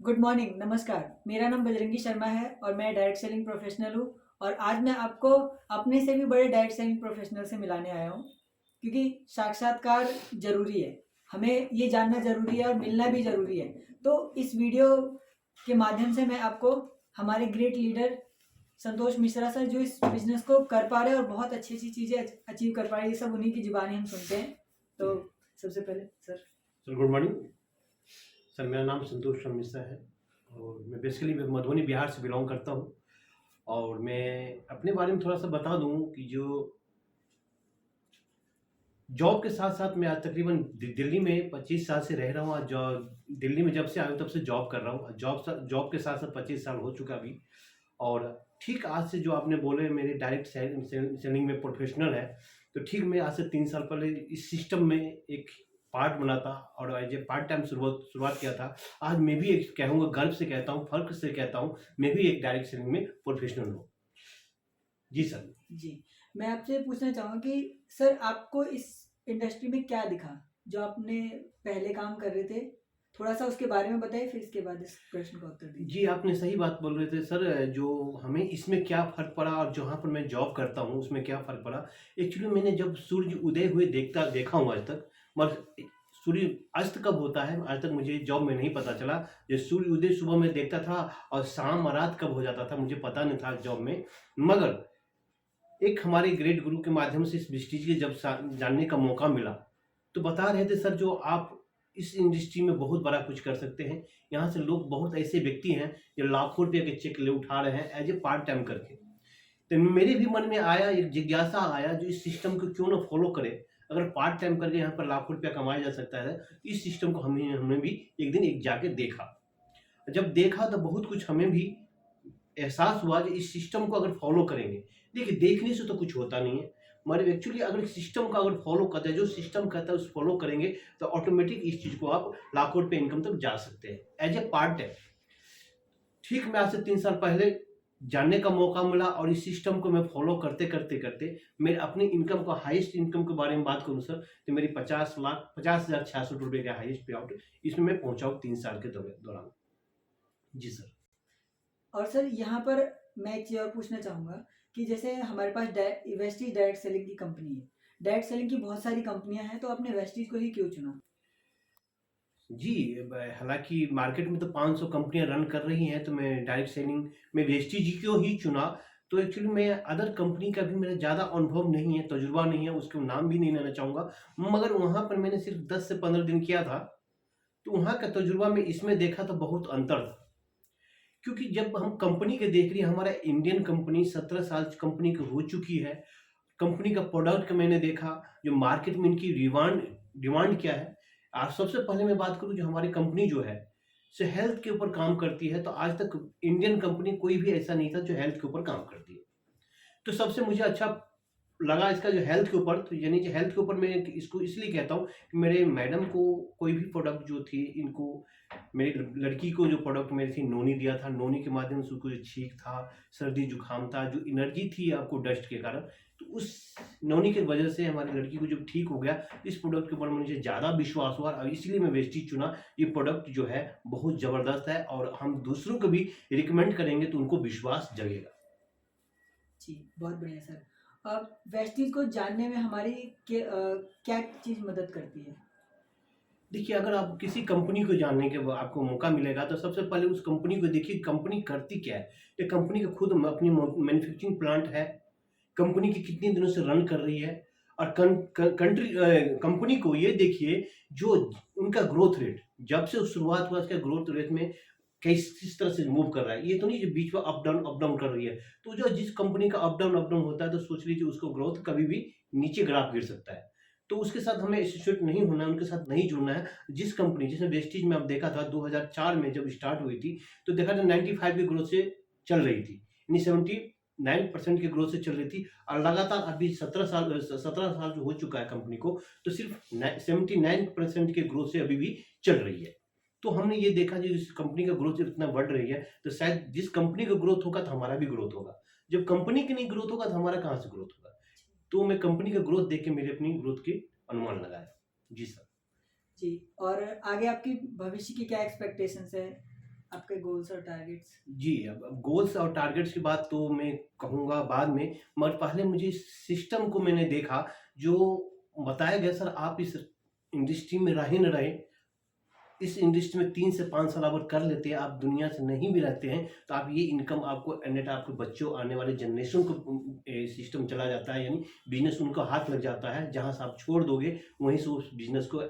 Good morning, नमस्कार। मेरा नाम बजरंगी शर्मा है और मैं डायरेक्ट सेलिंग प्रोफेशनल हूँ। और आज मैं आपको अपने से भी बड़े डायरेक्ट सेलिंग प्रोफेशनल से मिलाने आया हूँ, क्योंकि साक्षात्कार ज़रूरी है। हमें ये जानना ज़रूरी है और मिलना भी ज़रूरी है। तो इस वीडियो के माध्यम से मैं आपको हमारे great leader Santosh Mishra sir, जो इस बिज़नेस को कर पा रहे हैं और बहुत अच्छी-अच्छी चीज़ें अचीव कर पा रहे हैं, ये सब उन्हीं की ज़ुबानी हम सुनते हैं। तो सबसे पहले सर गुड मॉर्निंग सर। मेरा नाम संतोष मिश्रा है और मैं बेसिकली मधुबनी बिहार से बिलोंग करता हूँ। और मैं अपने बारे में थोड़ा सा बता दूँ कि जो जॉब के साथ साथ मैं आज तकरीबन दिल्ली में 25 साल से रह रहा हूँ। आज दिल्ली में जब से आया हूँ तब से जॉब कर रहा हूँ। जॉब के साथ साथ 25 साल हो चुका अभी। और ठीक आज से जो आपने बोले मेरे डायरेक्ट सेलिंग में प्रोफेशनल है, तो ठीक मैं आज से 3 साल पहले इस सिस्टम में एक पार्ट बना था और एज ए पार्ट टाइम शुरुआत किया था। आज मैं भी एक कहूँगा, गर्व से कहता हूँ, फर्क से कहता हूँ, मैं भी एक डायरेक्ट सेलिंग में प्रोफेशनल हूँ। जी सर। जी, मैं आपसे पूछना चाहूँगा कि सर, आपको इस इंडस्ट्री में क्या दिखा? जो आपने पहले काम कर रहे थे, थोड़ा-सा उसके बारे में बताइए, फिर इसके बाद इस प्रश्न का उत्तर दीजिए। जी, आपने सही बात बोल रहे थे सर। जो हमें इसमें क्या फ़र्क पड़ा और जहाँ पर मैं जॉब करता हूँ उसमें क्या फ़र्क पड़ा। एक्चुअली मैंने जब सूर्य उदय हुए देखा हूँ आज तक, मगर सूर्य अस्त कब होता है आज तक मुझे जॉब में नहीं पता चला। जो सूर्य उदय सुबह में देखता था और शाम रात कब हो जाता था मुझे पता नहीं था जॉब में। मगर एक हमारे ग्रेट गुरु के माध्यम से इस विस्टीज के जब जानने का मौका मिला, तो बता रहे थे सर जो आप इस इंडस्ट्री में बहुत बड़ा कुछ कर सकते हैं। यहाँ से लोग बहुत ऐसे व्यक्ति हैं जो लाखों रुपये के चेक ले उठा रहे हैं एज ए पार्ट टाइम करके। तो मेरे भी मन में आया, एक जिज्ञासा आया, जो इस सिस्टम को क्यों ना फॉलो करे। अगर पार्ट टाइम करके यहाँ पर लाखों रुपया कमाया जा सकता है, इस सिस्टम को हमने भी एक दिन एक जाके देखा। जब देखा तो बहुत कुछ हमें भी एहसास हुआ कि इस सिस्टम को अगर फॉलो करेंगे, देखिए देखने से तो कुछ होता नहीं है, मगर एक्चुअली अगर सिस्टम को अगर फॉलो करते हैं, जो सिस्टम कहता है उस फॉलो करेंगे, तो ऑटोमेटिक इस चीज को आप लाखों रुपए इनकम तक जा सकते हैं एज ए पार्ट टाइम। ठीक मैं आज से 3 साल पहले जानने का मौका मिला और इस सिस्टम को मैं फॉलो करते मेरे अपनी इनकम को, हाईएस्ट इनकम के बारे में बात करूं सर, तो मेरी 50,66,066 रुपए का हाईएस्ट पे आउट इसमें मैं पहुंचा हूं 3 साल के दौरान। जी सर। और सर, यहाँ पर मैं एक चीज़ और पूछना चाहूँगा कि जैसे हमारे पास वेस्टीज डायरेक्ट सेलिंग की कंपनी है। डायरेक्ट सेलिंग की बहुत सारी कंपनियाँ हैं, तो आपने वेस्टीज को ही क्यों चुना? जी, हालाँकि मार्केट में तो 500 कंपनियाँ रन कर रही हैं, तो मैं डायरेक्ट सेलिंग में वेस्टीज जी को ही चुना। तो एक्चुअली मैं अदर कंपनी का भी मेरा ज़्यादा अनुभव नहीं है, तजुर्बा नहीं है, उसका नाम भी नहीं लेना चाहूँगा। मगर वहाँ पर मैंने सिर्फ 10 से 15 दिन किया था, तो वहाँ का तजुर्बा में इसमें देखा तो बहुत अंतर था। क्योंकि जब हम कंपनी के देख रही है, हमारा इंडियन कंपनी 17 साल कंपनी की हो चुकी है। कंपनी का प्रोडक्ट का मैंने देखा, जो मार्केट में इनकी डिमांड डिमांड क्या है। आज सबसे पहले मैं बात करूँ, जो हमारी कंपनी जो है से हेल्थ के ऊपर काम करती है, तो आज तक इंडियन कंपनी कोई भी ऐसा नहीं था जो हेल्थ के ऊपर काम करती है। तो सबसे मुझे अच्छा लगा इसका जो हेल्थ के ऊपर, तो यानी कि हेल्थ के ऊपर मैं इसको इसलिए कहता हूँ कि मेरे मैडम को कोई भी प्रोडक्ट जो थी, इनको मेरी लड़की को जो प्रोडक्ट मेरी थी नोनी दिया था। नोनी के माध्यम से उसको जो छींक था, सर्दी जुकाम था, जो एनर्जी थी आपको डस्ट के कारण, तो उस नोनी की वजह से हमारी लड़की को जब ठीक हो गया, इस प्रोडक्ट के ऊपर मुझे ज़्यादा विश्वास हुआ और इसलिए मैं वेस्टीज चुना। ये प्रोडक्ट जो है बहुत ज़बरदस्त है और हम दूसरों को भी रिकमेंड करेंगे तो उनको विश्वास जगेगा। जी, बहुत बढ़िया सर। वेस्टीज को जानने में हमारी क्या चीज़ मदद करती है? देखिए, अगर आप किसी कंपनी को जानने के आपको मौका मिलेगा, तो सबसे पहले उस कंपनी को देखिए, कंपनी करती क्या है। ये कंपनी का खुद अपनी मैन्युफैक्चरिंग प्लांट है, कंपनी की कितने दिनों से रन कर रही है। और कंपनी को ये देखिए, जो उनका ग्रोथ रेट जब से शुरुआत हुआ, इसका ग्रोथ रेट में किस तरह से मूव कर रहा है। ये तो नहीं जो बीच में अप डाउन कर रही है। तो जो जिस कंपनी का अप डाउन होता है, तो सोच लीजिए उसको ग्रोथ कभी भी नीचे ग्राफ गिर सकता है। तो उसके साथ हमें एसोसिएट नहीं होना है, उनके साथ नहीं जुड़ना है। जिस कंपनी, जैसे वेस्टीज में आप देखा था 2004 में जब स्टार्ट हुई थी, तो देखा था 95 की ग्रोथ से चल रही थी, यानी 79% की ग्रोथ से चल रही थी। और लगातार अभी 17 साल जो हो चुका है कंपनी को, तो सिर्फ 79% के ग्रोथ से अभी भी चल रही है। तो हमने ये देखा, जो इस कंपनी का ग्रोथ इतना बढ़ रही है, तो शायद जिस कंपनी का ग्रोथ होगा तो हमारा भी ग्रोथ होगा। जब कंपनी की नहीं ग्रोथ होगा तो हमारा कहाँ से ग्रोथ होगा। तो मैं कंपनी का ग्रोथ देख के मेरे अपनी ग्रोथ के अनुमान लगाया। जी सर। जी, और आगे आपकी भविष्य की क्या एक्सपेक्टेशंस है? आपके गोल्स और टारगेट्स? जी, अब गोल्स और टारगेट्स की बात तो मैं कहूँगा बाद में, मगर पहले मुझे सिस्टम को मैंने देखा, जो बताया गया सर आप इस इंडस्ट्री में रहे न रहे, इस इंडस्ट्री में 3 से 5 साल अगर कर लेते हैं, आप दुनिया से नहीं भी रहते हैं, तो आप ये इनकम आपको एंड आपके बच्चों आने वाले जनरेशन को सिस्टम चला जाता है, यानी बिज़नेस उनका हाथ लग जाता है, जहाँ से आप छोड़ दोगे, वहीं से उस बिज़नेस को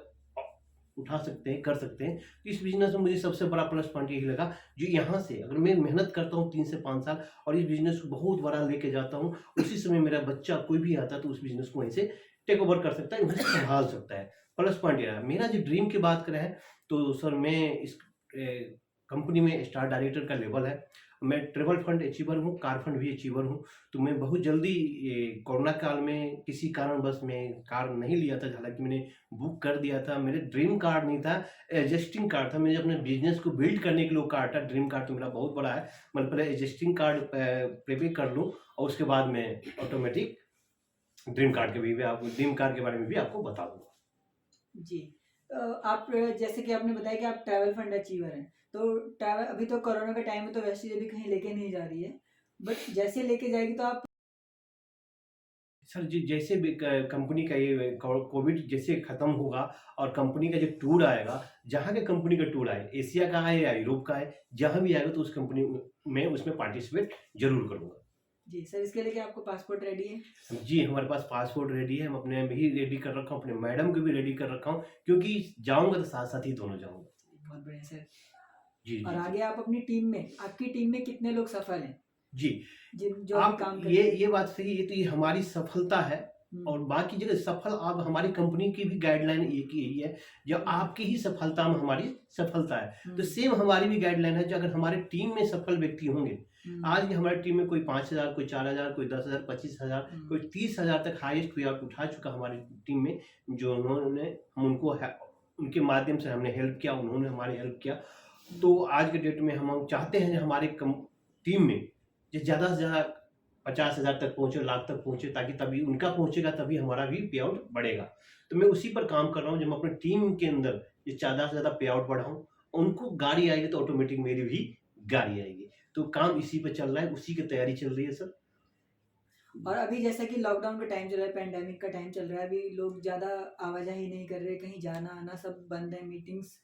उठा सकते हैं, कर सकते हैं। तो इस बिज़नेस में मुझे सबसे बड़ा प्लस पॉइंट यही लगा, जो यहाँ से अगर मैं मेहनत करता हूँ 3 से 5 साल और इस बिज़नेस को बहुत बड़ा लेके जाता हूँ, उसी समय मेरा बच्चा कोई भी आता है तो उस बिज़नेस को वहीं से टेक ओवर कर सकता है, वहीं से संभाल सकता है। प्लस पॉइंट ये रहा। मेरा जो ड्रीम की बात करें तो सर मैं इस कंपनी में स्टार डायरेक्टर का लेवल है। मैं ट्रैवल फंड अचीवर हूँ, कार फंड भी अचीवर हूँ। तो मैं बहुत जल्दी ये कोरोना काल में किसी कारणवश मैं कार नहीं लिया था, हालाँकि मैंने बुक कर दिया था। मेरे ड्रीम कार नहीं था, एडजस्टिंग कार था। मुझे अपने बिज़नेस को बिल्ड करने के लिए वो कार था। ड्रीम कार तो मेरा बहुत बड़ा है। मैं पहले एडजस्टिंग कार प्रिपेयर कर लूँ और उसके बाद मैं ऑटोमेटिक ड्रीम कार के बारे में भी आपको बता दूँगा। जी। आप जैसे कि आपने बताया कि आप ट्रैवल फंड अचीवर हैं, तो ट्रैवल अभी तो कोरोना का टाइम है तो वैसे अभी कहीं लेके नहीं जा रही है, बट जैसे लेके जाएगी तो आप सर जी, जैसे भी कंपनी का ये कोविड जैसे खत्म होगा और कंपनी का जो टूर आएगा, जहाँ के कंपनी का टूर आए, एशिया का है या यूरोप का है, जहाँ भी आएगा तो उस कंपनी में उसमें पार्टिसिपेट जरूर करूंगा। जी सर, इसके लिए क्या आपको पासपोर्ट रेडी है? जी, हमारे पास पासपोर्ट रेडी है, हम अपने भी रेडी कर रखा हूँ, अपने मैडम को भी रेडी कर रखा हूँ, क्योंकि जाऊंगा तो साथ साथ ही दोनों जाऊंगा। बहुत बढ़िया सर। जी और जी जी आगे आप अपनी टीम में, आपकी टीम में कितने लोग सफल हैं, जी। जिन जो अभी आप काम कर ये रहे हैं? ये बात सही है, तो ये हमारी सफलता है। और बाकी जगह सफल आप हमारी कंपनी की भी गाइडलाइन एक ही यही है, जब आपकी ही सफलता में हमारी सफलता है, तो सेम हमारी भी गाइडलाइन है। जो अगर हमारे टीम में सफल व्यक्ति होंगे, आज की हमारी टीम में कोई 5,000, कोई 4,000, कोई 10,000, 25,000, कोई 30,000 तक हाईएस्ट कोई आप उठा चुका हमारी टीम में, जो उन्होंने हम उनको उनके माध्यम से हमने हेल्प किया, उन्होंने हमारी हेल्प किया। तो आज के डेट में हम चाहते हैं कि हमारे टीम में जो ज़्यादा से ज़्यादा 50,000 तक पहुँचे, लाख तक पहुँचे, ताकि तभी उनका पहुँचेगा, तभी हमारा भी पे आउट बढ़ेगा। तो मैं उसी पर काम कर रहा हूँ, जब मैं अपनी टीम के अंदर ये ज़्यादा से ज़्यादा पे आउट बढ़ाऊँ, उनको गाड़ी आएगी तो ऑटोमेटिक मेरी भी गाड़ी आएगी। तो काम इसी पे चल रहा है, उसी की तैयारी चल रही है सर। और अभी जैसा कि लॉकडाउन का टाइम चल रहा है, पैंडेमिक का टाइम चल रहा है, अभी लोग ज़्यादा आवाजाही नहीं कर रहे, कहीं जाना आना सब बंद है, मीटिंग्स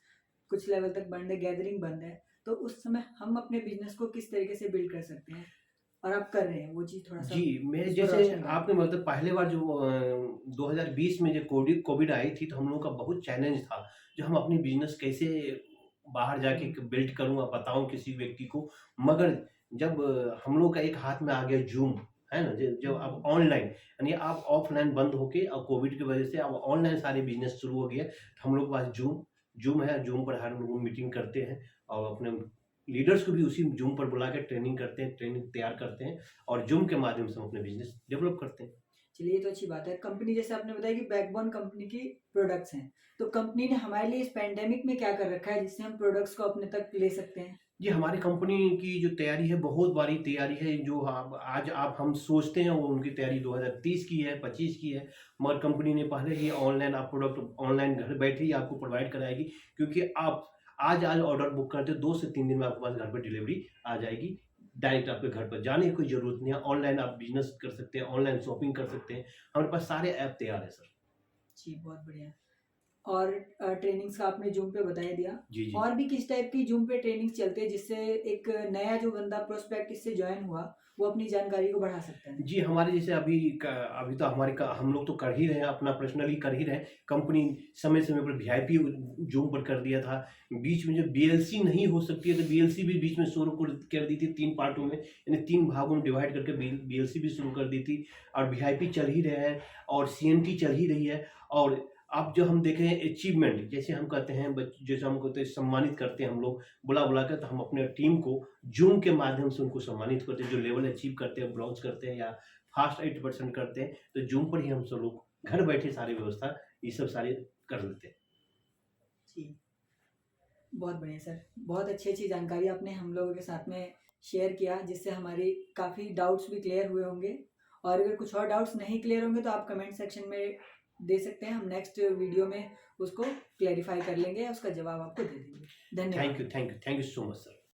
कुछ लेवल तक बंद है, गैदरिंग बंद है, तो उस समय हम अपने बिजनेस को किस तरीके से बिल्ड कर सकते हैं, और आप कर रहे हैं वो चीज़ थोड़ा सा जी, मैं इस पर जैसे रोशनी डालें। आपने मतलब पहले बार जो 2020 में जो कोविड आई थी, तो हम लोगों का बहुत चैलेंज था, जो हम अपनी बिज़नेस कैसे बाहर जाके बिल्ड करूँ और बताऊँ किसी व्यक्ति को। मगर जब हम लोग का एक हाथ में आ गया ज़ूम, है ना? ज जब अब ऑनलाइन, यानी आप ऑफलाइन बंद होके और कोविड की वजह से अब ऑनलाइन सारे बिज़नेस शुरू हो गया। तो हम लोग के पास ज़ूम ज़ूम है, ज़ूम पर हर लोग मीटिंग करते हैं और अपने लीडर्स को भी उसी ज़ूम पर बुला के ट्रेनिंग करते हैं, ट्रेनिंग तैयार करते हैं और ज़ूम के माध्यम से हम अपने बिज़नेस डेवलप करते हैं। चलिए, ये तो अच्छी बात है। कंपनी जैसे आपने बताया कि बैकबोन कंपनी की प्रोडक्ट्स हैं, तो कंपनी ने हमारे लिए इस पैंडेमिक में क्या कर रखा है जिससे हम प्रोडक्ट्स को अपने तक ले सकते हैं? जी, हमारी कंपनी की जो तैयारी है, बहुत बड़ी तैयारी है, जो अब आज आप हम सोचते हैं वो उनकी तैयारी 2030 की है, 25 की है, मगर कंपनी ने पहले ही ऑनलाइन आप प्रोडक्ट ऑनलाइन घर बैठे ही आपको प्रोवाइड कराएगी, क्योंकि आप आज ऑर्डर बुक करते हो, 2 से 3 दिन में आपके पास घर पे डिलीवरी आ जाएगी। डायरेक्ट आपके घर पर जाने की कोई ज़रूरत नहीं है, ऑनलाइन आप बिज़नेस कर सकते हैं, ऑनलाइन शॉपिंग कर सकते हैं। हमारे पास सारे ऐप तैयार है सर। जी, बहुत बढ़िया। और ट्रेनिंग्स का आपने ज़ूम पे बता ही दिया। जी, जी। और भी किस टाइप की ज़ूम पे ट्रेनिंग्स चलती है जिससे एक नया जो बंदा प्रोस्पेक्ट इससे जॉइन हुआ, वो अपनी जानकारी को बढ़ा सकता है? जी, हमारे जैसे अभी तो हमारे का हम लोग तो कर ही रहे हैं, अपना पर्सनली कर ही रहे हैं। कंपनी समय-समय पर वीआईपी ज़ूम पर कर दिया था। बीच में जो बीएलसी नहीं हो सकती है, तो बीएलसी भी बीच में शुरू कर दी थी 3 पार्टों में, यानी 3 भागों में डिवाइड करके बीएलसी भी शुरू कर दी थी और वीआईपी चल ही रहे हैं और सीएनटी चल ही रही है। और अब जो हम देख रहे हैं अचीवमेंट, जैसे हम कहते हैं जैसे हम कहते हैं सम्मानित करते हैं हम लोग, बुला-बुला के, तो हम अपने टीम को ज़ूम के माध्यम से उनको सम्मानित करते हैं, जो लेवल अचीव करते हैं, ब्रॉन्ज करते हैं या फास्ट 8% करते हैं, तो ज़ूम पर ही हम सब लोग घर बैठे सारी व्यवस्था ये सब सारे कर लेते हैं। जी, बहुत बढ़िया सर। बहुत अच्छी-अच्छी जानकारी आपने हम लोगों के साथ में शेयर किया, जिससे हमारी काफ़ी डाउट्स भी क्लियर हुए होंगे। और अगर कुछ और डाउट्स नहीं क्लियर होंगे तो आप कमेंट सेक्शन में दे सकते हैं, हम नेक्स्ट वीडियो में उसको क्लैरिफाई कर लेंगे, उसका जवाब आपको दे देंगे। धन्यवाद। Thank you so much sir.